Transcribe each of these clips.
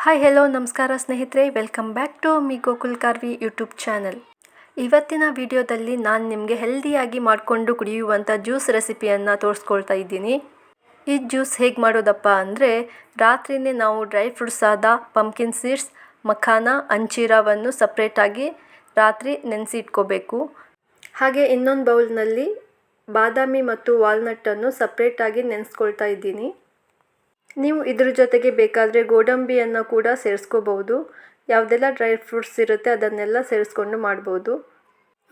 Hi hello ನಮಸ್ಕಾರ ಸ್ನೇಹಿತರೆ, welcome back to my Gokul Karvi YouTube channel. ಇವತ್ತಿನ ವಿಡಿಯೋದಲ್ಲಿ ನಾನು ನಿಮಗೆ ಹೆಲ್ದಿಯಾಗಿ ಮಾಡಿಕೊಂಡು ಕುಡಿಯುವಂಥ ಜ್ಯೂಸ್ ರೆಸಿಪಿಯನ್ನು ತೋರಿಸ್ಕೊಳ್ತಾ ಇದ್ದೀನಿ. ಈ ಜ್ಯೂಸ್ ಹೇಗೆ ಮಾಡೋದಪ್ಪ ಅಂದರೆ, ರಾತ್ರಿಯೇ ನಾವು ಡ್ರೈ ಫ್ರೂಟ್ಸ್ ಆದ ಪಂಪ್ಕಿನ್ ಸೀಡ್ಸ್, ಮಖಾನ, ಅಂಜೀರವನ್ನು ಸಪ್ರೇಟಾಗಿ ರಾತ್ರಿ ನೆನೆಸಿ ಇಟ್ಕೋಬೇಕು. ಹಾಗೆ ಇನ್ನೊಂದು ಬೌಲ್ನಲ್ಲಿ ಬಾದಾಮಿ ಮತ್ತು ವಾಲ್ನಟ್ಟನ್ನು ಸಪ್ರೇಟಾಗಿ ನೆನೆಸ್ಕೊಳ್ತಾ ಇದ್ದೀನಿ. ನೀವು ಇದ್ರ ಜೊತೆಗೆ ಬೇಕಾದರೆ ಗೋಡಂಬಿಯನ್ನು ಕೂಡ ಸೇರಿಸ್ಕೋಬಹುದು. ಯಾವುದೆಲ್ಲ ಡ್ರೈ ಫ್ರೂಟ್ಸ್ ಇರುತ್ತೆ ಅದನ್ನೆಲ್ಲ ಸೇರಿಸ್ಕೊಂಡು ಮಾಡ್ಬೋದು.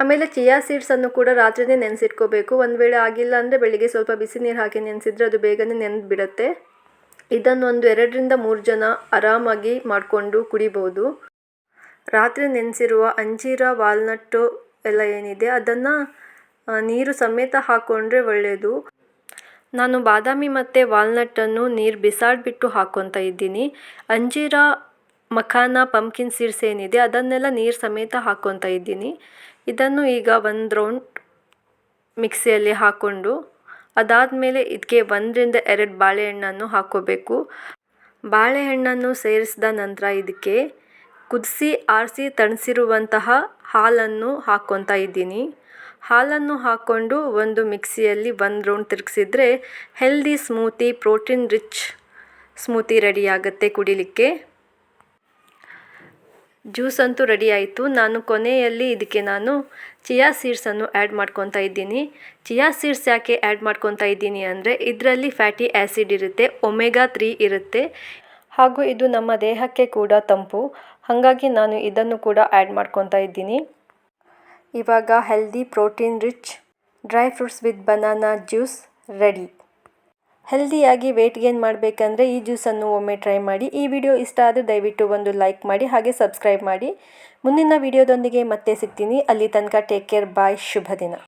ಆಮೇಲೆ ಚಿಯಾ ಸೀಡ್ಸನ್ನು ಕೂಡ ರಾತ್ರಿಯೇ ನೆನೆಸಿಟ್ಕೋಬೇಕು. ಒಂದು ವೇಳೆ ಆಗಿಲ್ಲ ಅಂದರೆ ಬೆಳಿಗ್ಗೆ ಸ್ವಲ್ಪ ಬಿಸಿ ನೀರು ಹಾಕಿ ನೆನೆಸಿದ್ರೆ ಅದು ಬೇಗನೆ ನೆನೆದು ಬಿಡುತ್ತೆ. ಇದನ್ನು ಒಂದು 2ರಿಂದ 3 ಜನ ಆರಾಮಾಗಿ ಮಾಡಿಕೊಂಡು ಕುಡಿಬೋದು. ರಾತ್ರಿ ನೆನೆಸಿರುವ ಅಂಜೀರ, ವಾಲ್ನಟ್ಟು ಎಲ್ಲ ಏನಿದೆ ಅದನ್ನು ನೀರು ಸಮೇತ ಹಾಕ್ಕೊಂಡ್ರೆ ಒಳ್ಳೆಯದು. ನಾನು ಬಾದಾಮಿ ಮತ್ತು ವಾಲ್ನಟ್ಟನ್ನು ನೀರು ಬಿಸಾಡಿಬಿಟ್ಟು ಹಾಕ್ಕೊತಾ ಇದ್ದೀನಿ. ಅಂಜೀರ, ಮಖಾನ, ಪಂಪ್ಕಿನ್ ಸೀಡ್ಸ್ ಏನಿದೆ ಅದನ್ನೆಲ್ಲ ನೀರು ಸಮೇತ ಹಾಕ್ಕೊತಾ ಇದ್ದೀನಿ. ಇದನ್ನು ಈಗ ಒಂದು ರೌಂಡ್ ಮಿಕ್ಸಿಯಲ್ಲಿ ಹಾಕ್ಕೊಂಡು ಅದಾದಮೇಲೆ ಇದಕ್ಕೆ 1ರಿಂದ 2 ಬಾಳೆಹಣ್ಣನ್ನು ಹಾಕ್ಕೋಬೇಕು. ಬಾಳೆಹಣ್ಣನ್ನು ಸೇರಿಸಿದ ನಂತರ ಇದಕ್ಕೆ ಕುದಿಸಿ ಆರಿಸಿ ತಣಿಸಿರುವಂತಹ ಹಾಲನ್ನು ಹಾಕ್ಕೊತಾ ಇದ್ದೀನಿ. ಹಾಲನ್ನು ಹಾಕ್ಕೊಂಡು ಒಂದು ಮಿಕ್ಸಿಯಲ್ಲಿ 1 ರೌಂಡ್ ತಿರುಗಿಸಿದ್ರೆ healthy smoothie, protein rich smoothie ready ಆಗುತ್ತೆ ಕುಡಿಲಿಕ್ಕೆ. ಜ್ಯೂಸ್ ಅಂತೂ ರೆಡಿ ಆಯಿತು. ನಾನು ಕೊನೆಯಲ್ಲಿ ಇದಕ್ಕೆ ಚಿಯಾ ಸೀಡ್ಸನ್ನು ಆ್ಯಡ್ ಮಾಡ್ಕೊತಾ ಇದ್ದೀನಿ. ಚಿಯಾ ಸೀಡ್ಸ್ ಯಾಕೆ ಆ್ಯಡ್ ಮಾಡ್ಕೊತಾ ಇದ್ದೀನಿ ಅಂದರೆ, ಇದರಲ್ಲಿ ಫ್ಯಾಟಿ ಆ್ಯಸಿಡ್ ಇರುತ್ತೆ, ಒಮೆಗಾ 3 ಇರುತ್ತೆ, ಹಾಗೂ ಇದು ನಮ್ಮ ದೇಹಕ್ಕೆ ಕೂಡ ತಂಪು. ಹಾಗಾಗಿ ನಾನು ಇದನ್ನು ಕೂಡ ಆ್ಯಡ್ ಮಾಡ್ಕೊತಾ ಇದ್ದೀನಿ. ಇವಾಗ healthy protein rich dry fruits with banana juice ready. ಹೆಲ್ದಿಯಾಗಿ ವೆಯ್ಟ್ ಗೇನ್ ಮಾಡಬೇಕಂದ್ರೆ ಈ ಜ್ಯೂಸನ್ನು ಒಮ್ಮೆ ಟ್ರೈ ಮಾಡಿ. ಈ ವಿಡಿಯೋ ಇಷ್ಟ ಆದರೆ ದಯವಿಟ್ಟು ಒಂದು ಲೈಕ್ ಮಾಡಿ, ಹಾಗೆ ಸಬ್ಸ್ಕ್ರೈಬ್ ಮಾಡಿ. ಮುಂದಿನ ವಿಡಿಯೋದೊಂದಿಗೆ ಮತ್ತೆ ಸಿಗ್ತೀನಿ. ಅಲ್ಲಿ ತನಕ ಟೇಕ್ ಕೇರ್, ಬಾಯ್, ಶುಭ ದಿನ.